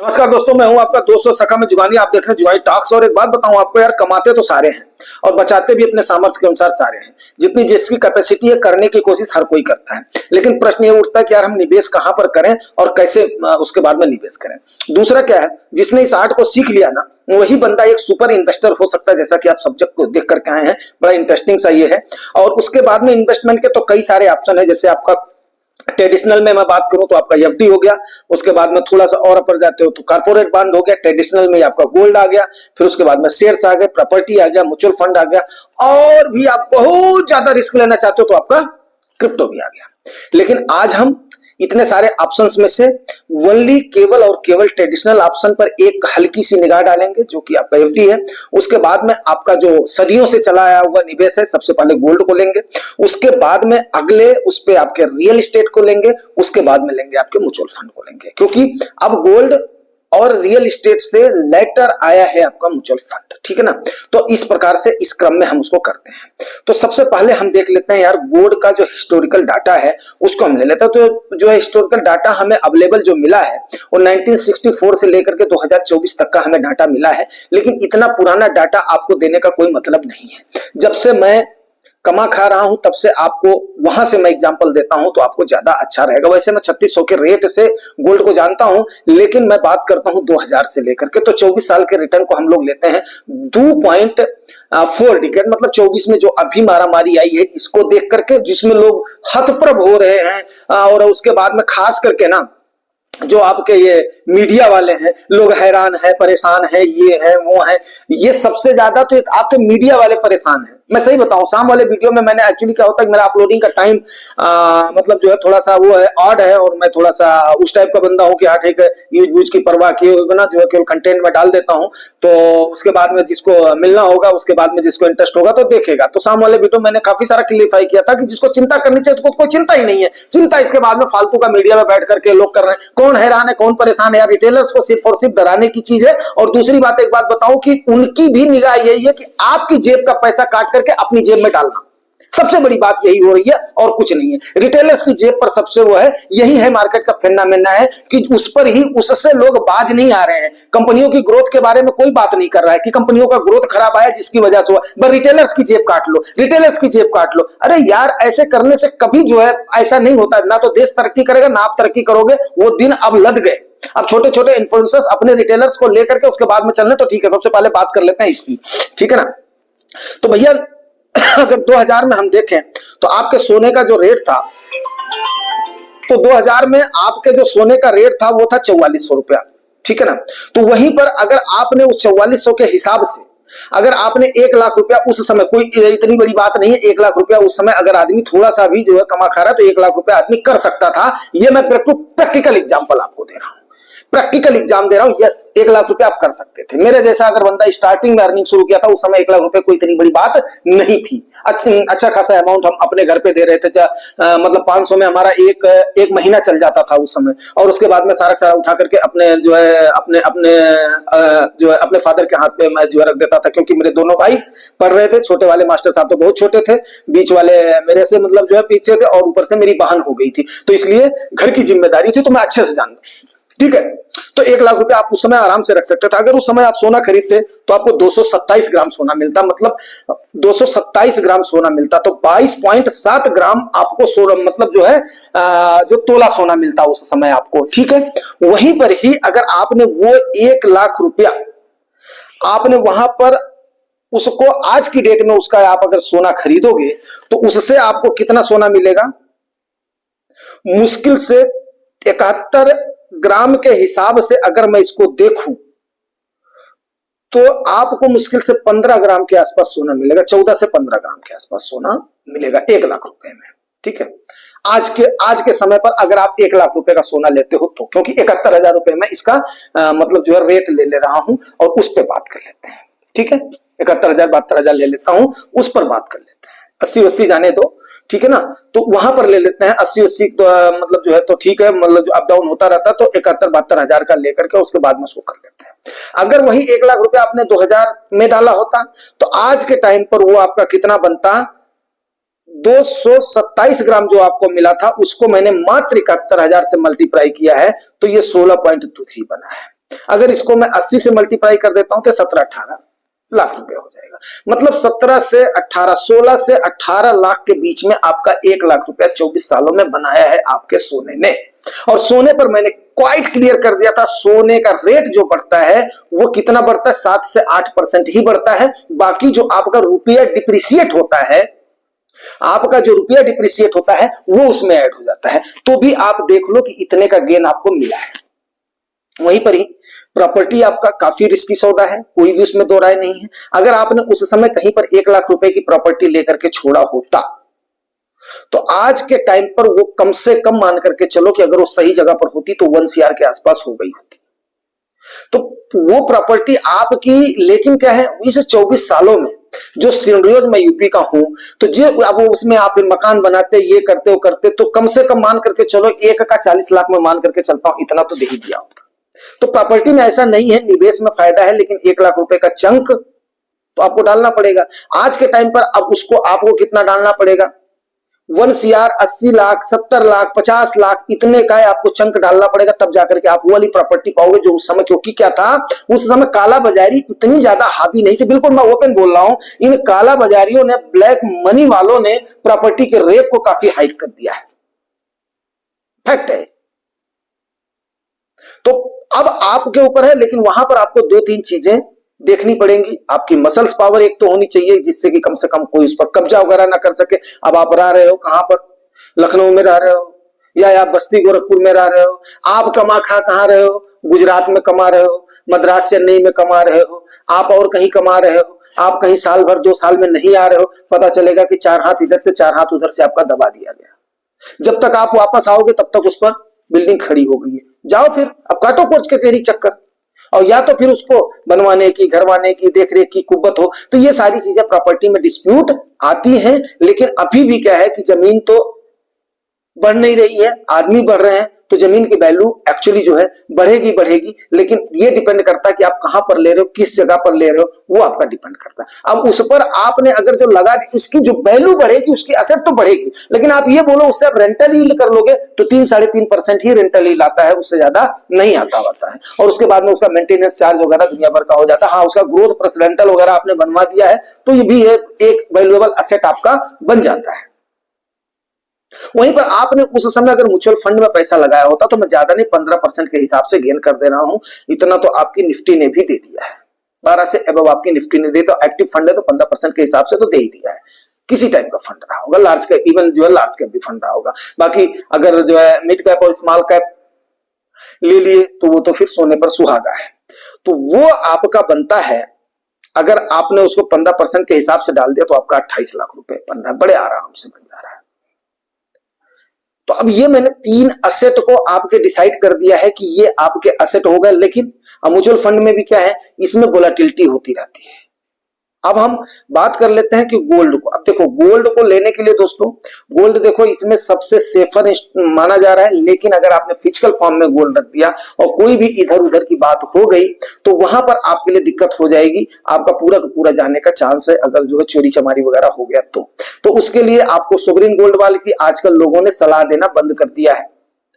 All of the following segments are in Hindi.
नमस्कार दोस्तों, मैं हूं आपका दोस्त और सखा में जुगानी। आप देख रहे हैं जुगानी टॉक्स। और एक बात बताऊं आपको यार, कमाते तो सारे हैं और बचाते भी अपने सामर्थ्य के अनुसार सारे हैं। जितनी जिसकी कैपेसिटी है करने की कोशिश हर कोई करता है, लेकिन प्रश्न ये उठता है कि यार हम निवेश कहां पर करें और कैसे उसके बाद में निवेश करें। दूसरा क्या है, जिसने इस आर्ट को सीख लिया ना, वही बंदा एक सुपर इन्वेस्टर हो सकता है। जैसा कि आप सब्जेक्ट को देख करके आए हैं, बड़ा इंटरेस्टिंग सा ये है। और उसके बाद में इन्वेस्टमेंट के तो कई सारे ऑप्शन है। जैसे आपका ट्रेडिशनल में मैं बात करूं तो आपका एफडी हो गया, उसके बाद में थोड़ा सा और ऊपर जाते हो तो कॉर्पोरेट बॉन्ड हो गया, ट्रेडिशनल में आपका गोल्ड आ गया, फिर उसके बाद में शेयर्स आ गए, प्रॉपर्टी आ गया, म्यूचुअल फंड आ गया, और भी आप बहुत ज्यादा रिस्क लेना चाहते हो तो आपका क्रिप्टो भी आ गया। लेकिन आज हम इतने सारे ऑप्शंस में से ओनली केवल और केवल ट्रेडिशनल ऑप्शन पर एक हल्की सी निगाह डालेंगे, जो कि आपका एफडी है। उसके बाद में आपका जो सदियों से चला आया हुआ निवेश है, सबसे पहले गोल्ड को लेंगे, उसके बाद में अगले उस पे आपके रियल एस्टेट को लेंगे, उसके बाद में लेंगे आपके म्यूचुअल फंड को लेंगे, क्योंकि अब गोल्ड और रियल एस्टेट से लेटर आया है आपका म्यूचुअल फंड। ठीक है ना। तो इस प्रकार से इस क्रम में हम उसको करते हैं। तो सबसे पहले हम देख लेते हैं यार, गोल्ड का जो हिस्टोरिकल डाटा है उसको हम ले लेते हैं। तो जो हिस्टोरिकल डाटा हमें अवेलेबल जो मिला है वो 1964 से लेकर के 2024 तक का हमें डाटा मिला है। लेकिन इतना पुराना डाटा आपको देने का कोई मतलब नहीं है। जब से मैं कमा खा रहा हूं तब से आपको वहां से मैं एग्जांपल देता हूं तो आपको ज्यादा अच्छा रहेगा। वैसे मैं 3600 के रेट से गोल्ड को जानता हूं, लेकिन मैं बात करता हूं 2000 से लेकर के। तो 24 साल के रिटर्न को हम लोग लेते हैं 2.4 डिकेड, मतलब 24 में जो अभी मारामारी आई है इसको देख करके, जिसमें लोग हतप्रभ हो रहे हैं। और उसके बाद में खास करके ना जो आपके ये मीडिया वाले हैं, लोग हैरान है, परेशान है, ये है वो है। ये सबसे ज्यादा तो आपके मीडिया वाले परेशान हैं। मैं सही बताऊं, शाम वाले वीडियो में मैंने एक्चुअली क्या होता है कि मेरा अपलोडिंग का टाइम मतलब जो है थोड़ा सा वो है ऑड है, और मैं थोड़ा सा उस टाइप का बंदा हूं कि हाँ ठीक है, यूज की परवाह किए हुए ना जो है केवल कंटेंट में डाल देता हूं। तो उसके बाद में जिसको मिलना होगा, उसके बाद में जिसको इंटरेस्ट होगा तो देखेगा। तो शाम वाले वीडियो मैंने काफी सारा क्लियरफाई किया था कि जिसको चिंता करनी चाहिए तो कोई चिंता ही नहीं है। चिंता इसके बाद में फालतू का मीडिया में बैठ करके लोग कर रहे हैं। कौन हैरान है, कौन परेशान है यार। रिटेलर्स को सिर्फ और सिर्फ डराने की चीज है। और दूसरी बात, एक बात बताऊं कि उनकी भी निगाह यही है कि आपकी जेब का पैसा काट करके अपनी जेब में डालना। सबसे बड़ी बात यही हो रही है और कुछ नहीं है। रिटेलर्स की जेब पर सबसे वो है, यही है मार्केट का फेनोमेना है कि उस पर ही, उससे लोग बाज नहीं आ रहे हैं। कंपनियों की ग्रोथ के बारे में कोई बात नहीं कर रहा है कि कंपनियों का ग्रोथ खराब आया जिसकी वजह से हुआ, बस रिटेलर्स की जेब काट लो, रिटेलर्स की जेब काट लो। अरे यार, ऐसे करने से कभी जो है ऐसा नहीं होता। ना तो देश तरक्की करेगा ना आप तरक्की करोगे। वो दिन अब लद गए। अब छोटे छोटे इन्फ्लुएंसर्स अपने रिटेलर्स को लेकर के उसके बाद में चलने, तो ठीक है सबसे पहले बात कर लेते हैं इसकी। ठीक है ना। तो भैया अगर 2000 में हम देखें तो आपके सोने का जो रेट था, तो 2000 में आपके जो सोने का रेट था वो था 4400 रुपया। ठीक है ना। तो वहीं पर अगर आपने उस 4400 के हिसाब से अगर आपने 1 लाख रुपया उस समय, कोई इतनी बड़ी बात नहीं है, 1 लाख रुपया उस समय अगर आदमी थोड़ा सा भी जो है कमा खा रहा है तो 1 लाख रुपया आदमी कर सकता था। ये मैं प्रैक्टिकल एग्जांपल आपको दे रहा हूं, प्रैक्टिकल एग्जाम दे रहा हूं। यस, 1 लाख रुपया आप कर सकते थे। मेरे जैसा अगर बंदा स्टार्टिंग में अर्निंग शुरू किया था उस समय 1 लाख रुपए कोई इतनी बड़ी बात नहीं थी। अच्छा खासा अमाउंट हम अपने घर पे दे रहे थे। मतलब 500 में हमारा एक महीना चल जाता था उस समय। और उसके बाद में सारा उठा करके अपने जो है अपने फादर के हाथ पे मैं जो है रख देता था, क्योंकि मेरे दोनों भाई पढ़ रहे थे। छोटे वाले मास्टर साहब तो बहुत छोटे थे, बीच वाले मेरे से मतलब जो है पीछे थे, और ऊपर से मेरी बहन हो गई थी, तो इसलिए घर की जिम्मेदारी थी, तो मैं अच्छे से जानता। ठीक है। तो 1 लाख रुपया आप उस समय आराम से रख सकते थे। अगर उस समय आप सोना खरीदते तो आपको 227 ग्राम सोना मिलता, मतलब 227 ग्राम सोना मिलता, तो 22.7 ग्राम आपको सोना, मतलब जो है जो तोला सोना मिलता उस समय आपको। ठीक है। वहीं पर ही अगर आपने वो 1 लाख रुपया आपने वहां पर उसको आज की डेट में उसका आप अगर सोना खरीदोगे तो उससे आपको कितना सोना मिलेगा? मुश्किल से 71 ग्राम के हिसाब से अगर मैं इसको देखूं तो आपको मुश्किल से 15 ग्राम के आसपास सोना मिलेगा। 14 से 15 ग्राम के आसपास सोना मिलेगा 1 लाख रुपए में। ठीक है। आज के समय पर अगर आप 1 लाख रुपए का सोना लेते हो तो, क्योंकि 71,000 रुपए में इसका मतलब जो है रेट ले रहा हूं, और उस पर बात कर लेते हैं। ठीक है। 71,000 72,000 ले लेता हूं, उस पर बात कर लेते हैं। 80-80 जाने दो। ठीक है ना। तो वहां पर ले लेते हैं 80-80 तो मतलब जो है तो ठीक है, मतलब जो अप डाउन होता रहता, तो 71-72 का लेकर के उसके बाद में उसको कर लेते हैं। अगर वही 1 लाख रुपया आपने 2000 में डाला होता तो आज के टाइम पर वो आपका कितना बनता? 227 ग्राम जो आपको मिला था उसको मैंने मात्र 71,000 से मल्टीप्लाई किया है, तो ये 16.23 बना है। अगर इसको मैं 80 से मल्टीप्लाई कर देता हूं तो 17-18 लाख रुपए हो जाएगा। मतलब 17 से 18, 16 से 18 लाख के बीच में आपका 1 लाख रुपया 24 सालों में बनाया है आपके सोने ने। और सोने पर मैंने क्वाइट क्लियर कर दिया था, सोने का रेट जो बढ़ता है वो कितना बढ़ता है, 7 से 8% ही बढ़ता है। बाकी जो आपका रुपया डिप्रिसिएट होता है, आपका जो रुपया डिप्रिसिएट होता है वो उसमें ऐड हो जाता है। तो भी आप देख लो कि इतने का गेन आपको मिला है। वहीं पर ही प्रॉपर्टी आपका काफी रिस्की सौदा है, कोई भी उसमें दो राय नहीं है। अगर आपने उस समय कहीं पर 1 लाख रुपए की प्रॉपर्टी लेकर के छोड़ा होता तो आज के टाइम पर वो कम से कम मान करके चलो कि अगर वो सही जगह पर होती तो 1 CR के आसपास हो गई होती। तो वो प्रॉपर्टी आपकी, लेकिन क्या है, इस 24 सालों में जो सिनेरियोज मैं यूपी का हूं, तो जे अब उसमें आप मकान बनाते, ये करते, वो करते, तो कम से कम मान करके चलो 1 का 40 लाख में मान करके चलता हूं, इतना तो दे ही दिया होता। तो प्रॉपर्टी में ऐसा नहीं है, निवेश में फायदा है, लेकिन 1 लाख रुपए का चंक तो आपको डालना पड़ेगा। आज के टाइम पर अब उसको आपको कितना डालना पड़ेगा, 1 CR 80 लाख, 70 लाख, 50 लाख, इतने का आपको चंक डालना पड़ेगा, तब जाकर के आप वो वाली प्रॉपर्टी पाओगे जो उस समय, क्योंकि क्या था उस समय काला बाजारी इतनी ज्यादा हावी नहीं थी। बिल्कुल मैं ओपन बोल रहा हूं, इन काला बाजारियों ने, ब्लैक मनी वालों ने प्रॉपर्टी के रेट को काफी हाइक कर दिया है, फैक्ट है। तो अब आपके ऊपर है, लेकिन वहां पर आपको 2-3 चीजें देखनी पड़ेंगी। आपकी मसल्स पावर एक तो होनी चाहिए, जिससे कि कम से कम कोई उस पर कब्जा वगैरह ना कर सके। अब आप रह रहे हो कहां पर, लखनऊ में रह रहे हो या आप बस्ती गोरखपुर में रह रहे हो, आप कमा खा कहां रहे हो, गुजरात में कमा रहे हो, मद्रास चेन्नई में कमा रहे हो, आप और कहीं कमा रहे हो, आप कहीं साल भर 2 साल में नहीं आ रहे हो, पता चलेगा कि 4 हाथ इधर से 4 हाथ उधर से आपका दबा दिया गया। जब तक आप वापस आओगे तब तक उस पर बिल्डिंग खड़ी हो गई है, जाओ फिर अब काटो कोर्ट कचहरी चक्कर, और या तो फिर उसको बनवाने की, घरवाने की, देखरेख की कुव्वत हो। तो ये सारी चीजें प्रॉपर्टी में डिस्प्यूट आती हैं। लेकिन अभी भी क्या है कि जमीन तो बढ़ नहीं रही है, आदमी बढ़ रहे हैं, तो जमीन की वैल्यू एक्चुअली जो है बढ़ेगी बढ़ेगी। लेकिन ये डिपेंड करता है कि आप कहां पर ले रहे हो, किस जगह पर ले रहे हो, वो आपका डिपेंड करता है। अब उस पर आपने अगर जो लगा दी, उसकी जो वैल्यू बढ़ेगी, उसकी एसेट तो बढ़ेगी, लेकिन आप ये बोलो उससे आप रेंटल यील्ड कर लोगे तो 3-3.5% ही रेंटल यील्ड आता है, उससे ज्यादा नहीं आता है। और उसके बाद में उसका मेंटेनेंस चार्ज वगैरह दुनिया भर का हो जाता है। हाँ, उसका ग्रोथ प्लस रेंटल वगैरह आपने बनवा दिया है तो ये भी एक वैल्यूएबल एसेट आपका बन जाता है। वहीं पर आपने उस समय अगर म्यूचुअल फंड में पैसा लगाया होता तो मैं ज्यादा नहीं 15% के हिसाब से गेन कर दे रहा हूं, इतना तो आपकी निफ्टी ने भी दे दिया है। 12 से अबव आपकी निफ्टी ने दे, तो एक्टिव फंड है तो 15% के हिसाब से तो दे ही दिया है। किसी टाइप का फंड रहा होगा, लार्ज कैप, इवन जो है लार्ज कैप भी फंड रहा होगा। बाकी अगर जो है मिड कैप और स्मॉल कैप ले लिए तो वो तो फिर सोने पर सुहागा है। तो वो आपका बनता है, अगर आपने उसको 15% के हिसाब से डाल दिया तो आपका 28 लाख रुपए बन रहा है, बड़े आराम से बन जा रहा है। तो अब ये मैंने 3 असेट को आपके डिसाइड कर दिया है कि ये आपके असेट हो गए। लेकिन म्यूचुअल फंड में भी क्या है, इसमें वोलेटिलिटी होती रहती है। अब हम बात कर लेते हैं कि गोल्ड को। अब देखो गोल्ड को लेने के लिए दोस्तों, गोल्ड देखो इसमें सबसे सेफर माना जा रहा है। लेकिन अगर आपने फिजिकल फॉर्म में गोल्ड रख दिया और कोई भी इधर उधर की बात हो गई तो वहां पर आपके लिए दिक्कत हो जाएगी, आपका पूरा का पूरा जाने का चांस है, अगर जो है चोरी चमारी वगैरह हो गया तो उसके लिए आपको सोवरिन गोल्ड वाले की आजकल लोगों ने सलाह देना बंद कर दिया है।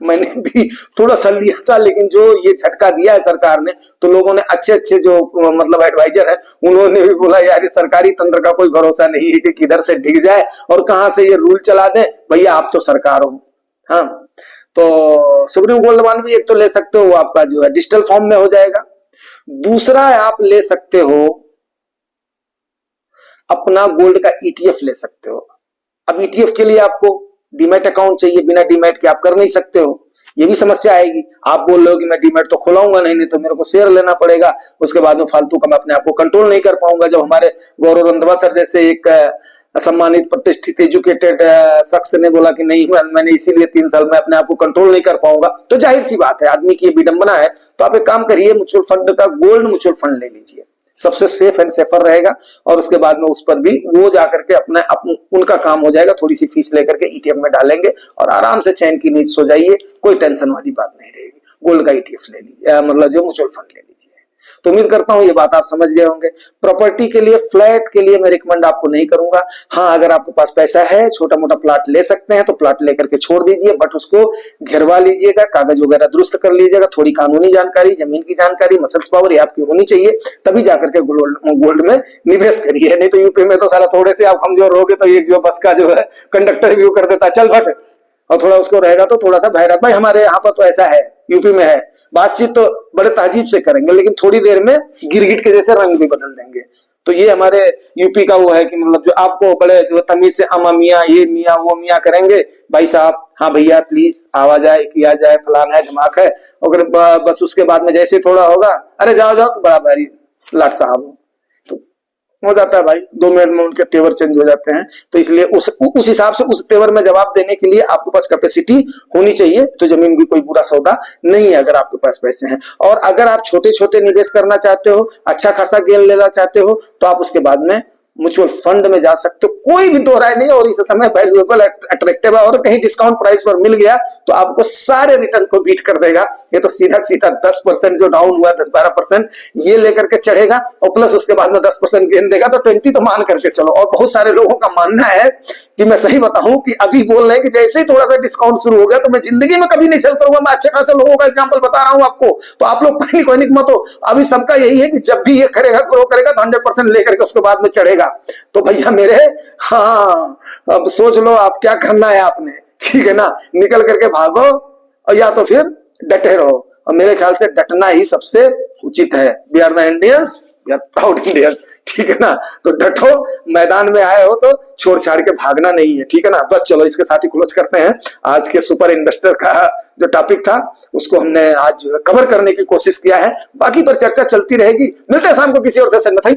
मैंने भी थोड़ा सा लिया था, लेकिन जो ये झटका दिया है सरकार ने, तो लोगों ने अच्छे जो मतलब एडवाइजर है उन्होंने भी बोला यार ये सरकारी तंत्र का कोई भरोसा नहीं है कि किधर से ढिग जाए और कहां से ये रूल चला दे। भैया आप तो सरकार हो। हाँ, तो सुप्रीम गोल्ड बॉन्ड भी एक तो ले सकते हो, वो आपका जो है डिजिटल फॉर्म में हो जाएगा। दूसरा आप ले सकते हो अपना गोल्ड का ETF ले सकते हो। अब ETF के लिए आपको डीमैट अकाउंट चाहिए, बिना डीमैट के आप कर नहीं सकते हो, ये भी समस्या आएगी। आप बोल रहे हो कि मैं डीमैट तो खुलाऊंगा नहीं तो मेरे को शेयर लेना पड़ेगा, उसके बाद में फालतू का मैं अपने आप को कंट्रोल नहीं कर पाऊंगा। जब हमारे गौरव रंधवा सर जैसे एक सम्मानित प्रतिष्ठित एजुकेटेड शख्स ने बोला कि नहीं मैंने इसीलिए 3 साल में अपने आप को कंट्रोल नहीं कर पाऊंगा, तो जाहिर सी बात है आदमी की ये विडंबना है। तो आप एक काम करिए, म्यूचुअल फंड का गोल्ड म्यूचुअल फंड ले लीजिए, सबसे सेफ एंड सेफर रहेगा। और उसके बाद में उस पर भी वो जाकर के उनका काम हो जाएगा, थोड़ी सी फीस लेकर के ETF में डालेंगे और आराम से चैन की नींद सो जाइए, कोई टेंशन वाली बात नहीं रहेगी। गोल्ड का ETF ले लीजिए, मतलब जो म्यूचुअल फंड ले लीजिए। तो उम्मीद करता हूं ये बात आप समझ गए होंगे। प्रॉपर्टी के लिए, फ्लैट के लिए मैं रिकमेंड आपको नहीं करूंगा। हाँ, अगर आपके पास पैसा है, छोटा मोटा प्लाट ले सकते हैं तो प्लाट लेकर के छोड़ दीजिए, बट उसको घेरवा लीजिएगा, कागज वगैरह दुरुस्त कर लीजिएगा, थोड़ी कानूनी जानकारी, जमीन की जानकारी, मसल्स पावर ये आपकी होनी चाहिए, तभी जाकर के गोल्ड में निवेश करिए। नहीं तो यूपी में तो साला थोड़े से आप कमजोर हो गए तो एक जो बस का जो है कंडक्टर रिव्यू कर देता, चल फट, और थोड़ा उसको रहेगा तो थोड़ा सा भैरत भाई हमारे यहाँ पर तो ऐसा है, यूपी में है, बातचीत तो बड़े तहजीब से करेंगे लेकिन थोड़ी देर में गिरगिट के जैसे रंग भी बदल देंगे। तो ये हमारे यूपी का वो है कि मतलब जो आपको बड़े जो तमीज से अमा मियाँ, ये मियाँ, वो मियाँ करेंगे, भाई साहब हाँ भैया प्लीज आवाज आए, किया जाए, फलाना है, धमाक है, अगर बस उसके बाद में जैसे थोड़ा होगा, अरे जाओ जाओ तो बड़ा भारी लाट साहब हो जाता है भाई, 2 मिनट में उनके तेवर चेंज हो जाते हैं। तो इसलिए उस हिसाब से उस तेवर में जवाब देने के लिए आपके पास कैपेसिटी होनी चाहिए। तो जमीन भी कोई बुरा सौदा नहीं है अगर आपके पास पैसे हैं। और अगर आप छोटे छोटे निवेश करना चाहते हो, अच्छा खासा गेन लेना चाहते हो, तो आप उसके बाद में म्यूचुअल फंड में जा सकते हो, कोई भी दो राय नहीं है। और इस समय वैल्यूएबल, अट्रैक्टिव है, और कहीं डिस्काउंट प्राइस पर मिल गया तो आपको सारे रिटर्न को बीट कर देगा। ये तो सीधा सीधा 10% जो डाउन हुआ, 10-12% ये लेकर के चढ़ेगा, और प्लस उसके बाद में 10% गेन देगा, तो 20 तो मान करके चलो। और बहुत सारे लोगों का मानना है कि मैं सही बताऊं कि अभी बोल रहे हैं कि जैसे ही थोड़ा सा डिस्काउंट शुरू हो गया तो मैं जिंदगी में कभी नहीं सेल करूंगा। मैं अच्छे खासे लोगों का एग्जांपल बता रहा हूं आपको, तो आप लोग पैनिक मत हो। अभी सबका यही है कि जब भी ये करेगा, ग्रो करेगा तो 100% लेकर के उसके बाद में चढ़ेगा। तो भैया मेरे, हाँ अब सोच लो आप क्या करना है आपने, ठीक है ना, निकल करके भागो और या तो फिर डटे रहो। और मेरे ख्याल से डटना ही सबसे उचित है। We are the Indians, we are proud Indians, ठीक है ना। तो डटो, मैदान में आए हो तो छोड़ छाड़ के भागना नहीं है, ठीक है ना। बस चलो इसके साथ ही क्लोज करते हैं। आज के सुपर इन्वेस्टर का जो टॉपिक था उसको हमने आज कवर करने की कोशिश किया है, बाकी पर चर्चा चलती रहेगी। मिलते हैं शाम को किसी और सेशन में। Thank you.